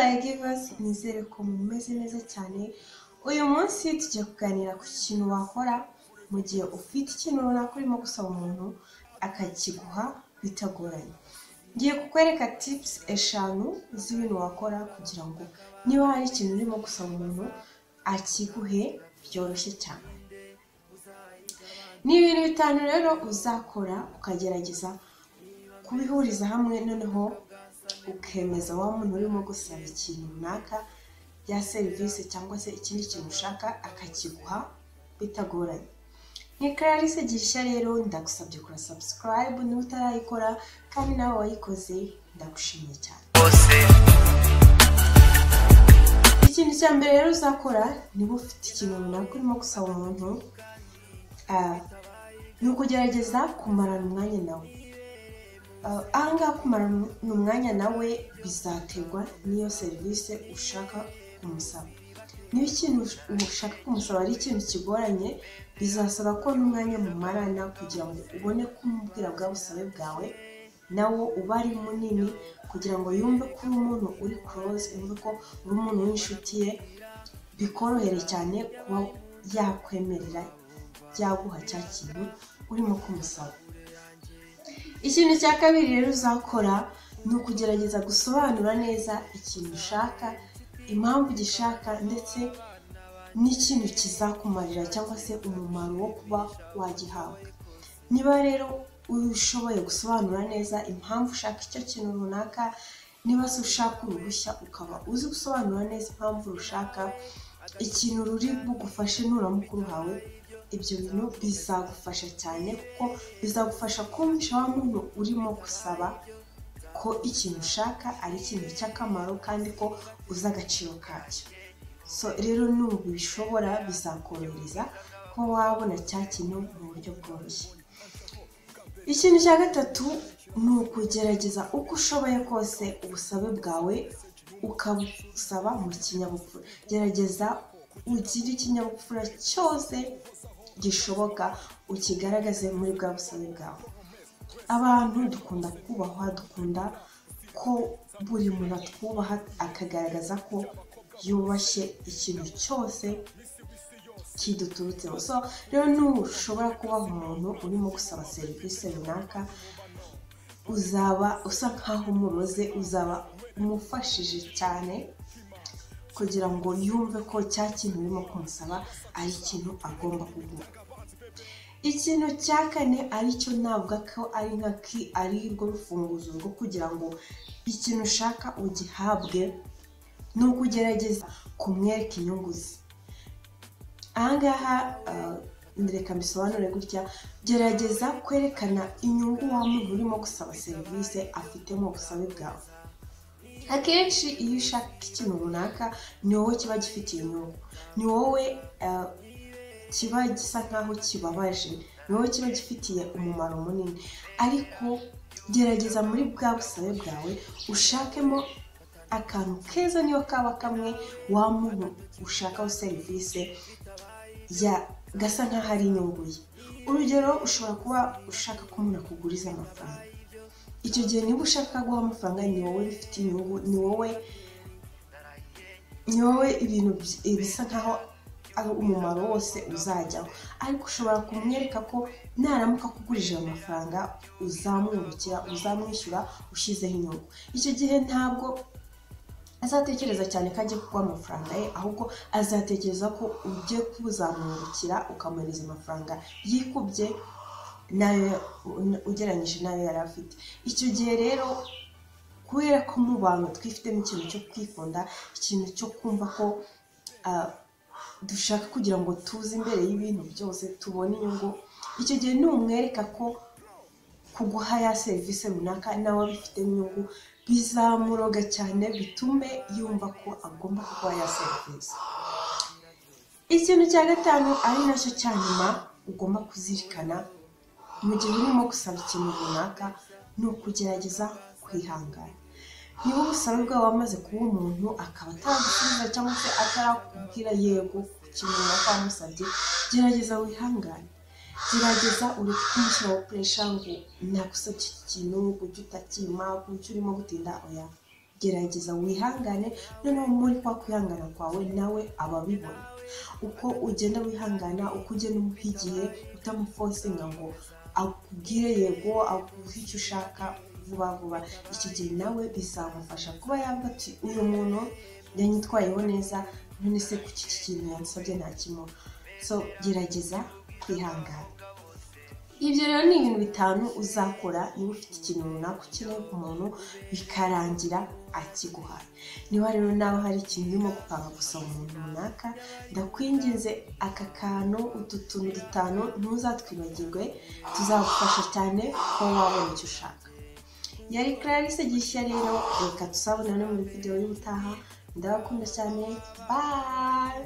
my givers, nizere ko mumeze neza cyane. Uyu munsi tugiye kuganira ku kintu wakora mu gihe ufite ikintu runaka urimo gusaba umuntu akakiguha bitagoranye. Ngiye kukwereka tips 5 z'ibintu wakora kugira ngo niba hari ikintu urimo gusaba umuntu akiguhe byoroshye cyane. Ni ibintu bitanu rero uzakora ukagerageza kubihuriza hamwe, noneho ukemeza wa muntu urimo gusaba ikintu runaka ya service cyangwa se ikindi kintu ushaka akakiguha bitagoranye. Ni Clarisse Gishya rero ndagusabye kora subscribe niba utarayikora, kandi nawe wayikoze ndagushimiye cyane. Ikintu cya mbere rero uzakora niba ufite ikintu runaka urimo gusaba umuntu, ni ukugerageza kumarana umwanya nawe. Ahangaha kumarana umwanya nawe bizaterwa n'iyo service ushaka kumusaba. Niba ikintu ushaka kumusaba ari ikintu kigoranye, bizasaba ko n'umwanya mumarana kugira ngo ubone kumubwira bwa busabe bwawe nawo uba ari munini, kugira ngo yumve ko uri umuntu uri close, yumve ko uri umuntu w'inshuti ye, bikorohere cyane kuba yakwemerera yaguha cya kintu urimo kumusaba. Ikintu cya kabiri rero uzakora ni ukugerageza gusobanura neza ikintu ushaka, impamvu gishaka, ndetse n'ikintu kizakumarira cyangwa se umumaro wo kuba wagihabwa. Niba rero ushoboye gusobanura neza impamvu ushaka icyo kintu runaka, niba se ushaka uruhushya ukaba uzi gusobanura neza impamvu ushaka, ikintu ruri bugufashe nuramuka uruhawe, ibyo bintu bizagufasha cyane, kuko bizagufasha kumvisha wa muntu urimo gusaba ko ikintu ushaka ari ikintu cy'akamaro kandi ko uzi agaciro kacyo. So rero nubishobora bizakorohereza ko wabona cya kintu mu buryo bworoshye. Ikintu cya gatatu ni ukugerageza uko ushoboye kose ubusabe bwawe ukabusaba mu kinyabupfura. Gerageza ugire ikinyabupfura cyose gishoboka ukigaragaze muri bwa busabe bwawe. Abantu dukunda kubahwa, dukunda ko buri muntu atwubaha akagaragaza ko yubashye ikintu cyose kiduturutseho. So rero nushobora kubaha umuntu urimo gusaba serivisi runaka, uzaba usa nkaho umuroze, uzaba umufashije cyane kugira ngo yumve ko cya kintu urimo kumusaba ari ikintu agomba kuguha. Ikintu cya kane aricyo navuga ko ari rwo rufunguzo rwo kugira ngo ikintu ushaka ugihabwe, ni ukugerageza kumwereka inyungu ze. Ahangaha reka mbisobanure gutya: gerageza kwerekana inyungu wa muntu urimo gusaba serivisi afite mu busabe bwawe. Akenshi iyo ushaka ikintu runaka ni wowe kiba gifitiye inyungu, ni wowe kiba gisa nkaho kibabaje, ni wowe kiba gifitiye umumaro munini. Ariko gerageza muri bwa busabe bwawe ushakemo akantu keza, niyo kaba kamwe wa muntu ushakaho serivisi gasa nkaho ari inyungu ye. Urugero, ushobora kuba ushaka ko umuntu akuguriza amafaranga. Icyo gihe niba ushaka guha amafaranga, ni wowe bifite inyungu, ni wowe ibintu bisa nkaho ari umumaro wose uzajyaho. Ariko ushobora kumwereka ko naramuka kugurije amafaranga uzamwungukira, uzamwishyura ushyizeho inyungu. Icyo gihe ntabwo azatekereza cyane ko agiye kuguha amafaranga ye, ahubwo azatekereza ko ugiye kuzamwungukira ukamuhereza amafaranga yikubye nayo ugereranyije nayo yari afite. Icyo gihe rero, kubera ko mu bantu twifitemo ikintu cyo kwikunda, ikintu cyo kumva ko dushaka kugira ngo tuze imbere y'ibintu byose tubone inyungu, icyo gihe numwereka ko kuguha ya serivisi runaka nawe bifitemo inyungu, bizamuroga cyane, bitume yumva ko agomba kuguha ya serivisi. Ikintu cya gatanu ari nacyo cya nyuma ugomba kuzirikana mu gihe urimo gusaba ikintu runaka, ni ukugerageza kwihangana. Niba ubusabe bwawe wamaze kuba umuntu akaba atagusubiza cyangwa se atarakubwira yego ku kintu runaka wamusabye, gerageza wihangane. Gerageza uri kumushyiraho pressure ngo nagusabye iki kintu, kuki utakima, kuki urimo gutinda. Oya, gerageza wihangane noneho muri kwa kwihangana kwawe nawe ababibona uko ugenda wihangana uko ugenda umuha igihe utamufosinga ngo akubwire yego aguhe icyo ushaka vuba vuba iki gihe nawe bizamufasha kuba yavuga ati uyu muntu yanyitwayeho neza none se kuki iki kintu yansabye nta kimuha so gerageza kwihangana ibyo rero ni ibintu bitanu uzakora niba ufite ikintu runaka ukeneye ku muntu bikarangira akiguhaye niba rero nawe hari ikintu urimo gupanga gusaba umuntu runaka ndakwinginze aka kantu utu tuntu dutanu ntuzatwibagirwe tuzagufasha cyane ko wabona icyo ushaka yari Clarisse Gishya rero reka tuzabonane muri video y'ubutaha ndabakunda cyane bye